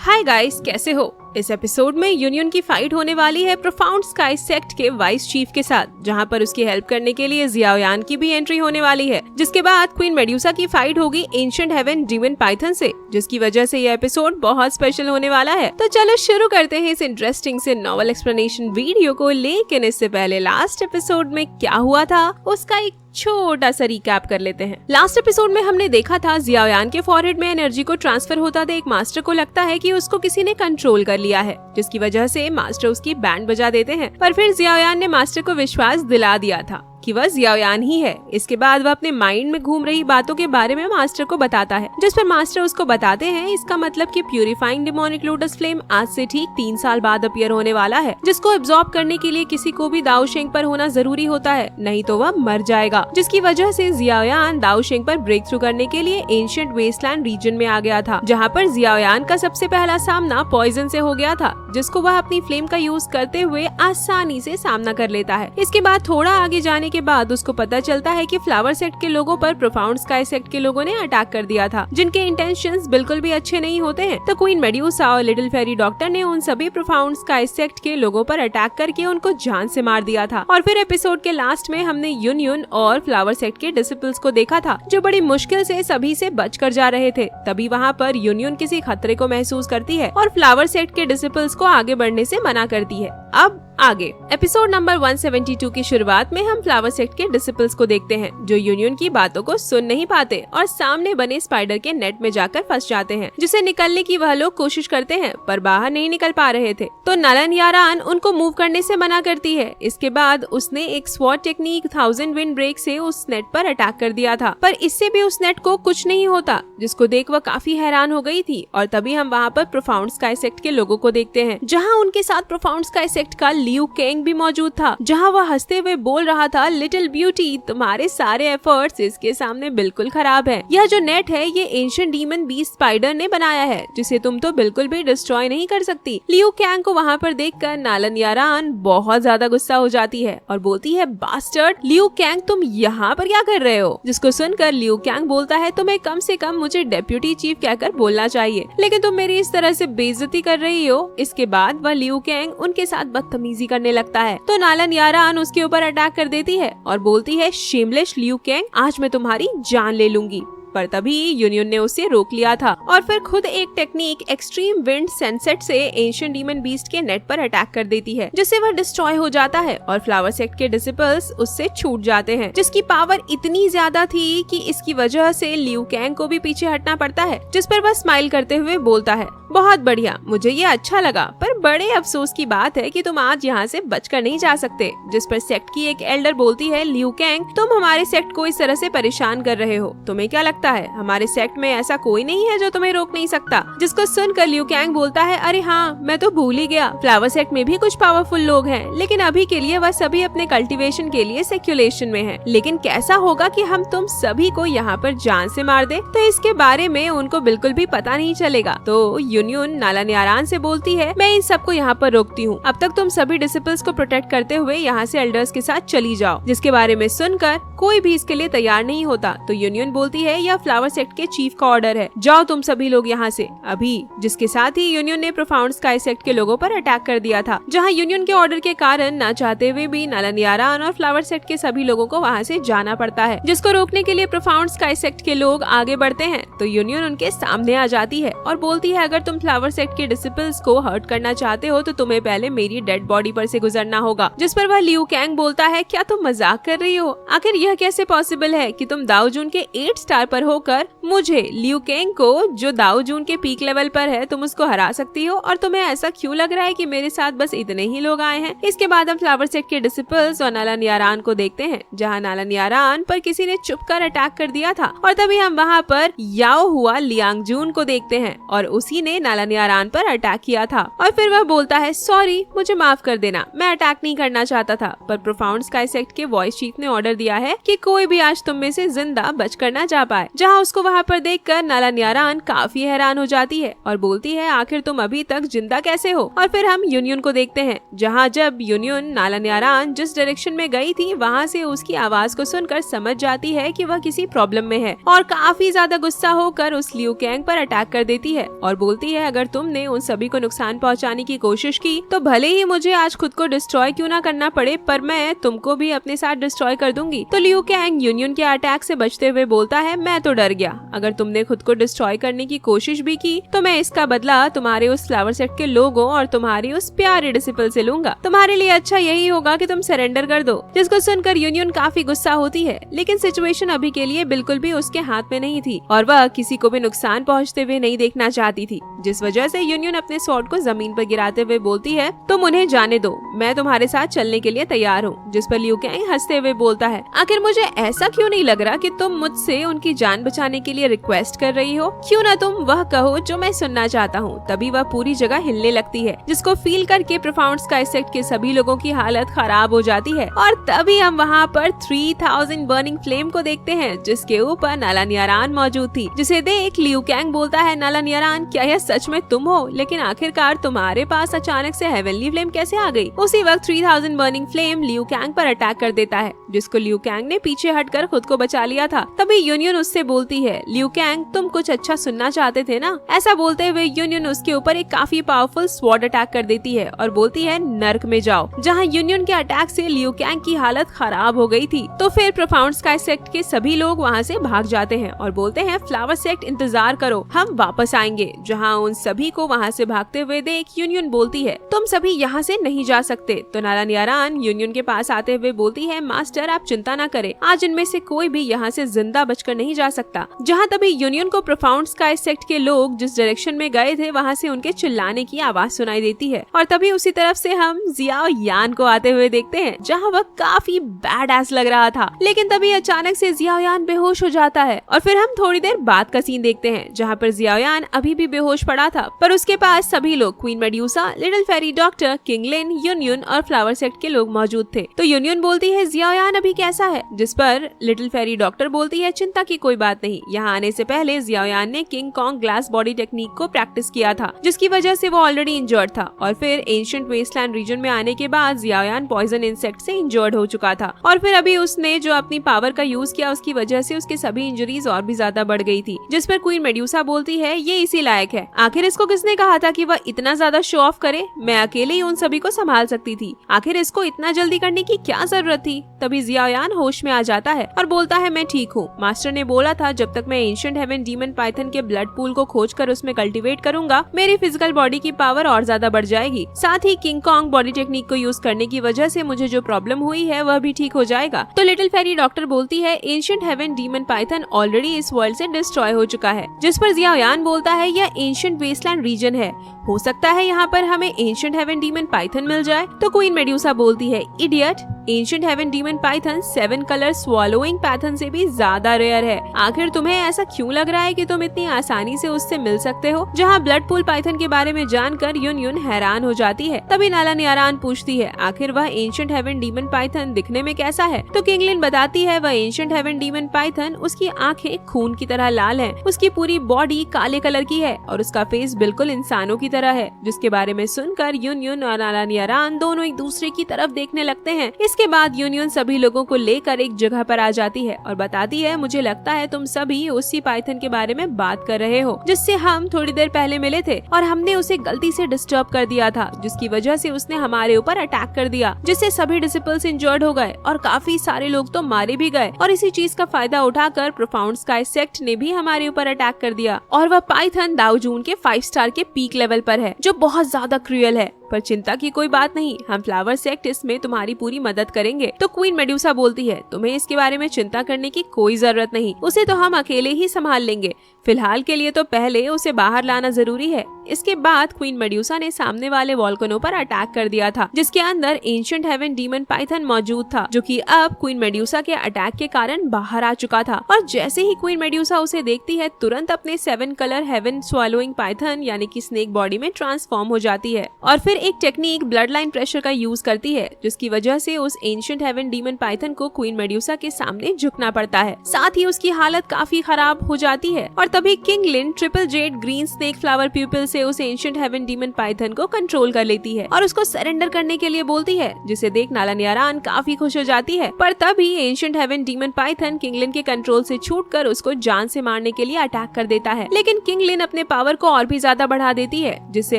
Hi guys, कैसे हो? इस एपिसोड में यूनियन की फाइट होने वाली है प्रोफाउंड स्काई सेक्ट के वाइस चीफ के साथ, जहां पर उसकी हेल्प करने के लिए जियाओयान की भी एंट्री होने वाली है। जिसके बाद क्वीन मेड्यूसा की फाइट होगी एंशिएंट हेवन डीमन पाइथन से, जिसकी वजह से ये एपिसोड बहुत स्पेशल होने वाला है। तो चलो शुरू करते हैं इस इंटरेस्टिंग से नॉवल एक्सप्लेनेशन वीडियो को। लेकिन इससे पहले लास्ट एपिसोड में क्या हुआ था उसका एक छोटा सा रिकैप कर लेते हैं। लास्ट एपिसोड में हमने देखा था जियाओयान के फॉरहेड में एनर्जी को ट्रांसफर होता देख मास्टर को लगता है कि उसको किसी ने कंट्रोल कर लिया है, जिसकी वजह से मास्टर उसकी बैंड बजा देते हैं। पर फिर जियाओयान ने मास्टर को विश्वास दिला दिया था कि वह जियाओयान ही है। इसके बाद वह अपने माइंड में घूम रही बातों के बारे में मास्टर को बताता है, जिस पर मास्टर उसको बताते हैं इसका मतलब कि प्यूरिफाइंग डेमोनिक लोटस फ्लेम आज से ठीक 3 साल बाद अपीयर होने वाला है, जिसको एब्जॉर्ब करने के लिए किसी को भी दाओ शेंग पर होना जरूरी होता है, नहीं तो वह मर जाएगा। जिसकी वजह से जियाओयान दाओ शेंग पर ब्रेक थ्रू करने के लिए एंशिएंट वेस्टलैंड रीजन में आ गया था, जहाँ पर जियाओयान का सबसे पहला सामना पॉइजन से हो गया था, जिसको वह अपनी फ्लेम का यूज करते हुए आसानी से सामना कर लेता है। इसके बाद थोड़ा आगे जाने के बाद उसको पता चलता है कि फ्लावर सेक्ट के लोगों पर प्रोफाउंड स्काई सेक्ट के लोगों ने अटैक कर दिया था, जिनके इंटेंशंस बिल्कुल भी अच्छे नहीं होते हैं। तो क्वीन मेड्यूसा और लिटिल फेरी डॉक्टर ने उन सभी प्रोफाउंड स्काई सेक्ट के लोगों पर अटैक करके उनको जान से मार दिया था। और फिर एपिसोड के लास्ट में हमने यूनियन और फ्लावर सेक्ट के डिसिपल्स को देखा था, जो बड़ी मुश्किल से सभी से बचकर जा रहे थे। तभी वहाँ पर यूनियन किसी खतरे को महसूस करती है और फ्लावर सेक्ट के डिसिपल्स को आगे बढ़ने से मना करती है। अब आगे एपिसोड नंबर 172 की शुरुआत में हम फ्लावर सेक्ट के डिसिपल्स को देखते हैं, जो यूनियन की बातों को सुन नहीं पाते और सामने बने स्पाइडर के नेट में जाकर फंस जाते हैं, जिसे निकलने की वह लोग कोशिश करते हैं पर बाहर नहीं निकल पा रहे थे। तो नलन यारान उनको मूव करने से मना करती है। इसके बाद उसने एक स्वॉट टेक्निक 1000 विंड ब्रेक से उस नेट पर अटैक कर दिया था, पर इससे भी उस नेट को कुछ नहीं होता, जिसको देख वह काफी हैरान हो गई थी। और तभी हम वहाँ पर प्रोफाउंड स्काई सेक्ट के लोगों को देखते हैं, जहाँ उनके साथ प्रोफाउंड स्काई सेक्ट का लियू केंग भी मौजूद था, जहां वह हंसते हुए बोल रहा था, लिटिल ब्यूटी, तुम्हारे सारे एफर्ट्स इसके सामने बिल्कुल खराब है। यह जो नेट है ये एंशिएंट डीमन बीस्ट स्पाइडर ने बनाया है, जिसे तुम तो बिल्कुल भी डिस्ट्रॉय नहीं कर सकती। लियू केंग को वहां पर देखकर नलन यारान बहुत ज्यादा गुस्सा हो जाती है और बोलती है, बास्टर्ड, लियू केंग तुम यहाँ पर क्या कर रहे हो? जिसको सुनकर लियू केंग बोलता है, तुम्हें कम से कम मुझे डेप्यूटी चीफ कहकर बोलना चाहिए, लेकिन तुम मेरी इस तरह से बेइज्जती कर रही हो। इसके बाद वह लियू केंग उनके साथ बदतमीजी करने लगता है, तो नलन यारान उसके ऊपर अटैक कर देती है और बोलती है, शेमलेस लियू केंग, आज मैं तुम्हारी जान ले लूंगी। पर तभी यूनियन ने उसे रोक लिया था और फिर खुद एक टेक्निक एक्सट्रीम विंड सनसेट से एंशिएंट डीमन बीस्ट के नेट पर अटैक कर देती है, जिससे वह डिस्ट्रॉय हो जाता है और फ्लावर सेक्ट के डिसिपल्स उससे छूट जाते हैं, जिसकी पावर इतनी ज्यादा थी कि इसकी वजह से लियू केंग को भी पीछे हटना पड़ता है। जिस पर वह स्माइल करते हुए बोलता है, बहुत बढ़िया, मुझे ये अच्छा लगा, पर बड़े अफसोस की बात है कि तुम आज यहाँ से बचकर नहीं जा सकते। जिस पर सेक्ट की एक एल्डर बोलती है, लियू केंग, तुम हमारे सेक्ट को इस तरह से परेशान कर रहे हो, तुम्हें क्या लगता है हमारे सेक्ट में ऐसा कोई नहीं है जो तुम्हें रोक नहीं सकता? जिसको सुनकर लियू केंग बोलता है, अरे हाँ, मैं तो भूल ही गया, फ्लावर सेक्ट में भी कुछ पावरफुल लोग हैं, लेकिन अभी के लिए वह सभी अपने कल्टीवेशन के लिए सेक्युलेशन में हैं। लेकिन कैसा होगा कि हम तुम सभी को यहाँ पर जान से मार दे? तो इसके बारे में उनको बिल्कुल भी पता नहीं चलेगा। तो यूनियन नलन यारान से बोलती है, मैं इन सबको यहाँ पर रोकती हूँ, अब तक तुम सभी डिसिपल्स को प्रोटेक्ट करते हुए यहाँ से एल्डर्स के साथ चली जाओ। जिसके बारे में सुनकर कोई भी इसके लिए तैयार नहीं होता। तो यूनियन बोलती है, यह फ्लावर सेक्ट के चीफ का ऑर्डर है, जाओ तुम सभी लोग यहाँ से अभी। जिसके साथ ही यूनियन ने प्रोफाउंड स्काई सेक्ट के लोगों पर अटैक कर दिया था, जहाँ यूनियन के ऑर्डर के कारण ना चाहते हुए भी नलन यारान और फ्लावर सेक्ट के सभी लोगों को वहाँ से जाना पड़ता है, जिसको रोकने के लिए प्रोफाउंड स्काई सेक्ट के लोग आगे बढ़ते हैं। तो यूनियन उनके सामने आ जाती है और बोलती है, अगर तुम फ्लावर सेक्ट के डिसिपल्स को हर्ट करना चाहते हो तो तुम्हें पहले मेरी डेड बॉडी पर से गुजरना होगा। जिस पर वह लियू केंग बोलता है, क्या तुम मजाक कर रही हो? आखिर यह कैसे पॉसिबल है कि तुम दाओ जून के 8 स्टार पर होकर मुझे, लियू केंग को, जो दाओ जून के पीक लेवल पर है, तुम उसको हरा सकती हो? और तुम्हें ऐसा क्यों लग रहा है कि मेरे साथ बस इतने ही लोग आए हैं? इसके बाद हम फ्लावर सेक्ट के डिसिपल्स और नलन यारान को देखते हैं, जहाँ नलन यारान पर किसी ने चुपकर अटैक कर दिया था। और तभी हम वहाँ पर याओ हुआ लियांग जून को देखते हैं और उसी ने नलन यारान पर अटैक किया था। और फिर वह बोलता है, सॉरी, मुझे माफ कर देना, मैं अटैक नहीं करना चाहता था, पर प्रोफाउंड स्काई सेक्ट के वॉइस चीफ ने ऑर्डर दिया है कि कोई भी आज तुम में से जिंदा बचकर ना जा पाए। जहाँ उसको वहाँ पर देखकर नाला न्यारान काफी हैरान हो जाती है और बोलती है आखिर तुम अभी तक जिंदा कैसे हो। और फिर हम यूनियन को देखते हैं, जहाँ जब यूनियन नाला न्यारान जिस डायरेक्शन में गई थी वहाँ से उसकी आवाज को सुनकर समझ जाती है कि वह किसी प्रॉब्लम में है और काफी ज्यादा गुस्सा होकर उस लियू कैंग पर अटैक कर देती है और बोलती है अगर तुमने उन सभी को नुकसान पहुंचाने की कोशिश की तो भले ही मुझे आज खुद को डिस्ट्रॉय क्यों ना करना पड़े, पर मैं तुमको भी अपने साथ डिस्ट्रॉय कर दूंगी। तो लियू कैंग यूनियन के अटैक से बचते हुए बोलता है मैं तो डर गया, अगर तुमने खुद को डिस्ट्रॉय करने की कोशिश भी की तो मैं इसका बदला तुम्हारे उस फ्लावर सेट के लोगों और तुम्हारी उस प्यारे डिसिपल से लूंगा। तुम्हारे लिए अच्छा यही होगा कि तुम सरेंडर कर दो। जिसको सुनकर यूनियन काफी गुस्सा होती है, लेकिन सिचुएशन अभी के लिए बिल्कुल भी उसके हाथ में नहीं थी और वह किसी को भी नुकसान पहुंचते हुए नहीं देखना चाहती थी, जिस वजह से यूनियन अपने स्वॉर्ड को जमीन पर गिराते हुए बोलती है तुम उन्हें जाने दो, मैं तुम्हारे साथ चलने के लिए तैयार हूँ। जिस पर लियू कैंग हंसते हुए बोलता है आखिर मुझे ऐसा क्यों नहीं लग रहा कि तुम मुझसे उनकी जान बचाने के लिए रिक्वेस्ट कर रही हो, क्यों ना तुम वह कहो जो मैं सुनना चाहता हूँ। तभी वह पूरी जगह हिलने लगती है, जिसको फील करके प्रोफाउंड स्काई सेक्ट के सभी लोगों की हालत खराब हो जाती है और तभी हम वहाँ पर 3000 बर्निंग फ्लेम को देखते हैं, जिसके ऊपर नाला न्यारान मौजूद थी। जिसे देख लियू कैंग बोलता है नाला न्यारान क्या यह सच में तुम हो, लेकिन आखिरकार तुम्हारे पास अचानक से हेवनली फ्लेम कैसे आ गई। उसी वक्त 3000 बर्निंग फ्लेम लियू कैंग पर अटैक कर देता है, जिसको लियू कैंग ने पीछे हटकर खुद को बचा लिया था। तभी यूनियन उससे बोलती है लियू कैंग तुम कुछ अच्छा सुनना चाहते थे ना। ऐसा बोलते हुए यूनियन उसके ऊपर एक काफी पावरफुल स्वॉर्ड अटैक कर देती है और बोलती है नर्क में जाओ, जहाँ यूनियन के अटैक से लियू कैंग की हालत खराब हो गई थी। तो फिर प्रोफाउंड स्काई सेक्ट के सभी लोग वहाँ से भाग जाते हैं और बोलते हैं फ्लावर सेक्ट इंतजार करो, हम वापस आएंगे। जहाँ उन सभी को वहाँ से भागते हुए देख यूनियन बोलती है तुम सभी यहाँ से नहीं जा सकते। तो नाला न्यारान यूनियन के पास आते हुए बोलती है मास्टर आप चिंता न करें, आज इनमें से कोई भी यहाँ से जिंदा बचकर नहीं जा सकता। जहाँ तभी यूनियन को प्रोफाउंड स्काई सेक्ट के लोग जिस डायरेक्शन में गए थे वहाँ से उनके चिल्लाने की आवाज सुनाई देती है और तभी उसी तरफ से हम जियाओ यान को आते हुए देखते हैं, जहाँ वह काफी बैड एस लग रहा था। लेकिन तभी अचानक से जियाओ यान बेहोश हो जाता है और फिर हम थोड़ी देर बाद का सीन देखते हैं, जहाँ पर जियाओ यान अभी भी बेहोश पड़ा था, पर उसके पास सभी लोग queen medusa, little fairy doctor, Kinglin, union और फ्लावर सेक्ट के लोग मौजूद थे। तो यूनियन बोलती है जियाओ यान अभी कैसा है, जिस पर लिटिल फेरी डॉक्टर बोलती है चिंता की कोई बात नहीं, यहाँ आने से पहले जियाओ यान ने king Kong glass body technique को प्रैक्टिस किया था, जिसकी वजह से वो ऑलरेडी इंजर्ड था और फिर एंशिएंट वेस्टलैंड रीजन में आने के बाद जियाओ यान पॉइजन इंसेक्ट से इंजर्ड हो चुका था और फिर अभी उसने जो अपनी पावर का यूज किया उसकी वजह से उसके सभी इंजरीज और भी ज्यादा बढ़ गई थी। जिस पर क्वीन मेड्यूसा बोलती है ये इसी लायक है, आखिर इसको किसने कहा था कि वह इतना ज्यादा शो ऑफ करे, मैं अकेले ही उन सभी को संभाल सकती थी, आखिर इसको इतना जल्दी करने की क्या जरूरत थी। तभी जियाओ यान होश में आ जाता है और बोलता है मैं ठीक हूँ, मास्टर ने बोला था जब तक मैं एंशिएंट हेवन डीमन पाइथन के ब्लड पूल को खोज कर उसमें कल्टीवेट करूंगा मेरी फिजिकल बॉडी की पावर और ज्यादा बढ़ जाएगी, साथ ही किंग कॉन्ग बॉडी टेक्निक को यूज करने की वजह से मुझे जो प्रॉब्लम हुई है वह भी ठीक हो जाएगा। तो लिटिल फेरी डॉक्टर बोलती है ancient heaven demon python already इस वर्ल्ड से डिस्ट्रॉय हो चुका है। जिस पर जियाओ यान बोलता है यह एंशिएंट वेस्टलैंड रीजन है, हो सकता है यहाँ पर हमें एंशिएंट हेवन डीमन पाइथन मिल जाए। तो क्वीन मेड्यूसा बोलती है idiot, ancient heaven demon python 7 colour swallowing python से भी ज्यादा रेयर है, आखिर तुम्हें ऐसा क्यों लग रहा है कि तुम इतनी आसानी से उससे मिल सकते हो। जहाँ ब्लड पूल पाइथन के बारे में जानकर यूनियन हैरान हो जाती है। तभी नाला न्यारान पूछती है आखिर वह एंशिएंट हेवन डीमन पाइथन दिखने में कैसा है। तो किंगलिन बताती है वह एंशिएंट हेवन डीमन पाइथन, उसकी आंखें खून की तरह लाल है, उसकी पूरी बॉडी काले कलर की है और उसका फेस बिल्कुल इंसानों की तरह है। जिसके बारे में सुनकर यूनियन और नाला न्यारान दोनों एक दूसरे की तरफ देखने लगते हैं। इसके बाद यूनियन सभी लोगों को लेकर एक जगह पर आ जाती है और बताती है मुझे लगता है तुम सभी उसी पाइथन के बारे में बात कर रहे हो जिससे हम थोड़ी देर पहले मिले थे और हमने उसे गलती से डिस्टर्ब कर दिया था, जिसकी वजह से उसने हमारे ऊपर अटैक कर दिया, जिससे सभी डिसिपल्स इंजर्ड हो गए और काफी सारे लोग तो मारे भी गए। और इसी चीज का फायदा उठाकर प्रोफाउंड स्काई सेक्ट ने भी हमारे ऊपर अटैक कर दिया और वह पाइथन दाओ जून के 5 स्टार के पीक लेवल पर है, जो बहुत ज्यादा क्रूएल है। पर चिंता की कोई बात नहीं, हम फ्लावर सेक्ट इसमें तुम्हारी पूरी मदद करेंगे। तो क्वीन मेड्यूसा बोलती है तुम्हें इसके बारे में चिंता करने की कोई जरूरत नहीं, उसे तो हम अकेले ही संभाल लेंगे, फिलहाल के लिए तो पहले उसे बाहर लाना जरूरी है। इसके बाद क्वीन मेड्यूसा ने सामने वाले वॉल्कनो पर अटैक कर दिया था, जिसके अंदर एंशिएंट हेवन डीमन पाइथन मौजूद था, जो कि अब क्वीन मेड्यूसा के अटैक के कारण बाहर आ चुका था। और जैसे ही क्वीन मेड्यूसा उसे देखती है, तुरंत अपने 7 कलर हेवन स्वैलोइंग पाइथन यानी कि स्नेक बॉडी में ट्रांसफॉर्म हो जाती है और फिर एक टेक्निक ब्लड लाइन प्रेशर का यूज करती है, जिसकी वजह से उस एंशिएंट हेवन डीमन पाइथन को क्वीन मेड्यूसा के सामने झुकना पड़ता है। साथ ही उसकी हालत काफी खराब हो जाती है और तभी king Lin triple Z green snake flower pupil से उस एंशिएंट हेवन डीमन पाइथन को कंट्रोल कर लेती है और उसको सरेंडर करने के लिए बोलती है, जिसे देख नालन यारान काफी खुश हो जाती है। पर तभी ancient heaven demon python king Lin के कंट्रोल से छूटकर उसको जान से मारने के लिए अटैक कर देता है, लेकिन किंग लिन अपने पावर को और भी ज्यादा बढ़ा देती है, जिससे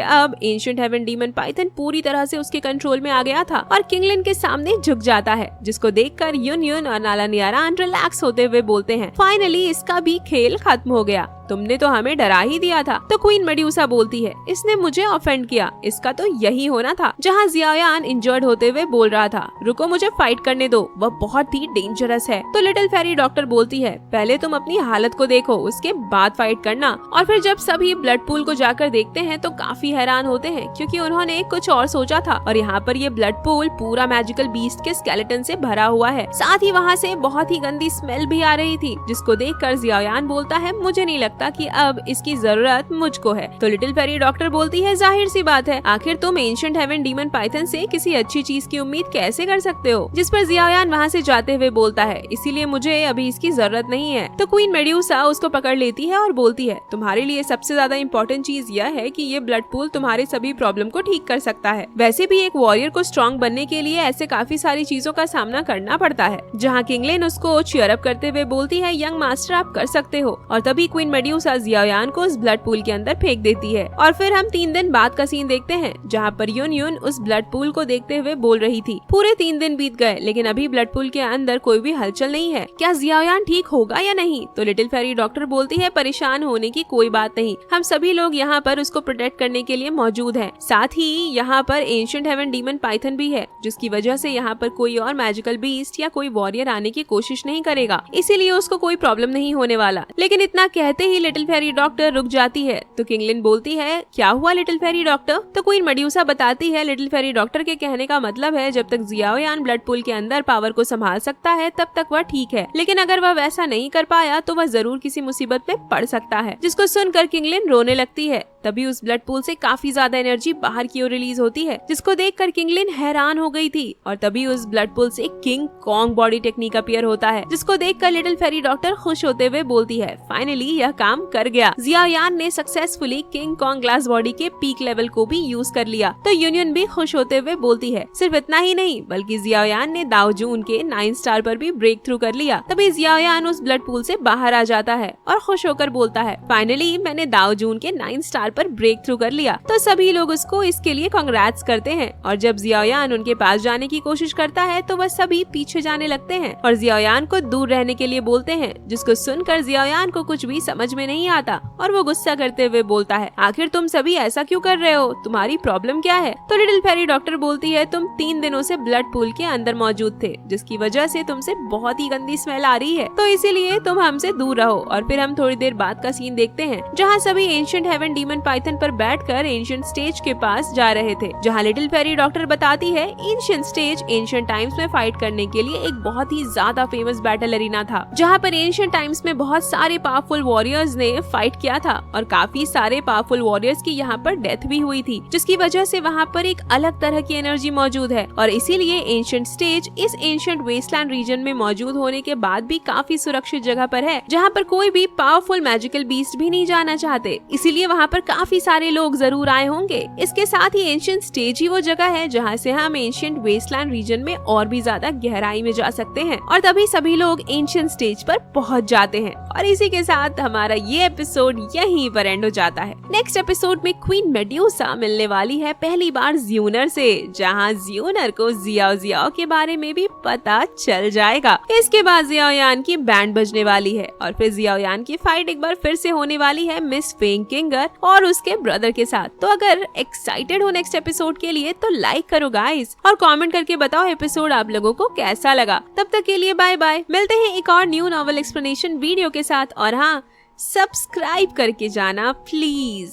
अब एंशिएंट हेवन डीमन पाइथन पूरी तरह से उसके कंट्रोल में आ गया था और किंग लिन के सामने झुक जाता है, जिसको देखकर यून और नालन यारान रिलैक्स होते हुए बोलते हैं, फाइनली इसका भी खेल खत्म हो गया, तुमने तो हमें डरा ही दिया था। तो क्वीन मेड्यूसा बोलती है, इसने मुझे ऑफेंड किया, इसका तो यही होना था। जहाँ जियाओयान इंजर्ड होते हुए बोल रहा था, रुको मुझे फाइट करने दो, वह बहुत ही डेंजरस है। तो लिटिल फेरी डॉक्टर बोलती है, पहले तुम अपनी हालत को देखो, उसके बाद फाइट करना। और फिर जब सभी ब्लड पूल को जाकर देखते हैं तो काफी हैरान होते हैं, क्योंकि उन्होंने कुछ और सोचा था और यहाँ पर ये ब्लड पूल पूरा मैजिकल बीस्ट के स्केलेटन से भरा हुआ है। साथ ही वहाँ से बहुत ही गंदी स्मेल भी आ रही थी, जिसको देखकर जियाओयान बोलता है, मुझे नहीं लगता कि अब इसकी जरूरत मुझको है। तो लिटिल फेरी डॉक्टर बोलती है, जाहिर सी बात है, आखिर तुम एंशिएंट हेवन डीमन पाइथन से किसी अच्छी चीज की उम्मीद कैसे कर सकते हो। जिस पर जियाओयान वहाँ से जाते हुए बोलता है, इसीलिए मुझे अभी इसकी जरूरत नहीं है। तो क्वीन मेड्यूसा उसको पकड़ लेती है और बोलती है, तुम्हारे लिए सबसे ज्यादा इम्पोर्टेंट चीज यह है कि ये ब्लड पूल तुम्हारे सभी प्रॉब्लम को ठीक कर सकता है। वैसे भी एक वॉरियर को स्ट्रॉन्ग बनने के लिए ऐसे काफी सारी चीजों का सामना करना पड़ता है। जहाँ किंग लिन उसको चीयर अप करते हुए बोलती है, यंग मास्टर आप कर सकते हो। और तभी क्वीन मेड्यूसा जियाओयान को उस ब्लड पूल के अंदर फेंक देती है और फिर हम 3 दिन बाद का सीन देखते हैं, जहाँ पर यून उस ब्लड पूल को देखते हुए बोल रही थी, पूरे 3 दिन बीत गए लेकिन अभी ब्लड पूल के अंदर कोई भी हलचल नहीं है, क्या जियाओयान ठीक होगा या नहीं। तो लिटिल फेरी डॉक्टर बोलती है, परेशान होने की कोई बात नहीं, हम सभी लोग यहाँ पर उसको प्रोटेक्ट करने के लिए मौजूद है। साथ ही यहाँ पर एंशिएंट हेवन डीमन पाइथन भी है, जिसकी वजह से यहाँ पर कोई और मैजिकल बीस्ट या कोई वॉरियर आने की कोशिश नहीं करेगा, इसीलिए उसको कोई प्रॉब्लम नहीं होने वाला। लेकिन इतना कहते ही लिटिल फेरी डॉक्टर रुक जाती है। तो किंग लिन बोलती है, क्या हुआ लिटिल फेरी डॉक्टर। तो क्वीन मेड्यूसा बताती है, लिटिल फेरी डॉक्टर के कहने का मतलब है, जब तक जियाओयान ब्लड पूल के अंदर पावर को संभाल सकता है तब तक वह ठीक है, लेकिन अगर वह वैसा नहीं कर पाया तो वह जरूर किसी मुसीबत में पड़ सकता है। जिसको सुनकर किंग लिन रोने लगती है। तभी उस ब्लड पूल से काफी ज्यादा एनर्जी बाहर की ओर रिलीज होती है, जिसको देखकर किंग लिन हैरान हो गई थी। और तभी उस ब्लड पूल से king Kong body technique appear होता है, जिसको देखकर लिटिल फेरी डॉक्टर खुश होते हुए बोलती है, फाइनली यह काम कर गया, जियाओयान ने successfully king Kong glass body के पीक लेवल को भी यूज कर लिया। तो यूनियन भी खुश होते हुए बोलती है, सिर्फ इतना ही नहीं बल्कि जियाओयान ने दाओ जून के 9 स्टार पर भी ब्रेक थ्रू कर लिया। तभी जियाओयान उस ब्लड पूल से बाहर आ जाता है और खुश होकर बोलता है, फाइनली मैंने दाओ जून के 9 स्टार पर ब्रेक थ्रू कर लिया। तो सभी लोग उसको इसके लिए कांग्रेट्स करते हैं और जब जियाओयान उनके पास जाने की कोशिश करता है तो वह सभी पीछे जाने लगते हैं और जियाओयान को दूर रहने के लिए बोलते हैं, जिसको सुनकर जियाओयान को कुछ भी समझ में नहीं आता और वो गुस्सा करते हुए बोलता है, आखिर तुम सभी ऐसा क्यों कर रहे हो, तुम्हारी प्रॉब्लम क्या है। तो लिटिल फेरी डॉक्टर बोलती है, तुम 3 दिनों से ब्लड पूल के अंदर मौजूद थे, जिसकी वजह से तुमसे बहुत ही गंदी स्मेल आ रही है, तो इसीलिए तुम हमसे दूर रहो। और फिर हम थोड़ी देर बाद का सीन देखते हैं, जहाँ सभी एंशिएंट हेवन डीमन पाइथन पर बैठकर एंशिएंट स्टेज के पास जा रहे थे, जहाँ लिटिल फेरी डॉक्टर बताती है, एंशिएंट स्टेज एंशिएंट टाइम्स में फाइट करने के लिए एक बहुत ही ज्यादा फेमस बैटल एरिना था, जहाँ पर एंशिएंट टाइम्स में बहुत सारे पावरफुल वॉरियर्स ने फाइट किया था और काफी सारे पावरफुल वॉरियर्स की यहाँ पर डेथ भी हुई थी, जिसकी वजह से वहाँ पर एक अलग तरह की एनर्जी मौजूद है और इसीलिए एंशिएंट स्टेज इस एंशिएंट वेस्टलैंड रीजन में मौजूद होने के बाद भी काफी सुरक्षित जगह पर है, जहाँ पर कोई भी पावरफुल मैजिकल बीस्ट भी नहीं जाना चाहते, इसीलिए वहाँ पर काफी सारे लोग जरूर आए होंगे। इसके साथ ही एंशिएंट स्टेज ही वो जगह है जहाँ से हम एंशिएंट वेस्टलैंड रीजन में और भी ज्यादा गहराई में जा सकते हैं और तभी सभी लोग एंशिएंट स्टेज पर पहुँच जाते हैं। और इसी के साथ हमारा ये एपिसोड यहीं पर एंड हो जाता है। नेक्स्ट एपिसोड में क्वीन मेड्यूसा मिलने वाली है पहली बार ज्यूनर से, जहाँ ज्यूनर को जियाओ के बारे में भी पता चल जाएगा। इसके बाद जियाओयान की बैंड बजने वाली है और फिर जियाओयान की फाइट एक बार फिर से होने वाली है मिस फेंग किंगर और उसके ब्रदर के साथ। तो अगर एक्साइटेड हो नेक्स्ट एपिसोड के लिए तो लाइक करो गाइस और कमेंट करके बताओ एपिसोड आप लोगों को कैसा लगा। तब तक के लिए बाय बाय, मिलते हैं एक और न्यू नॉवेल एक्सप्लेनेशन वीडियो के साथ और हाँ, सब्सक्राइब करके जाना प्लीज।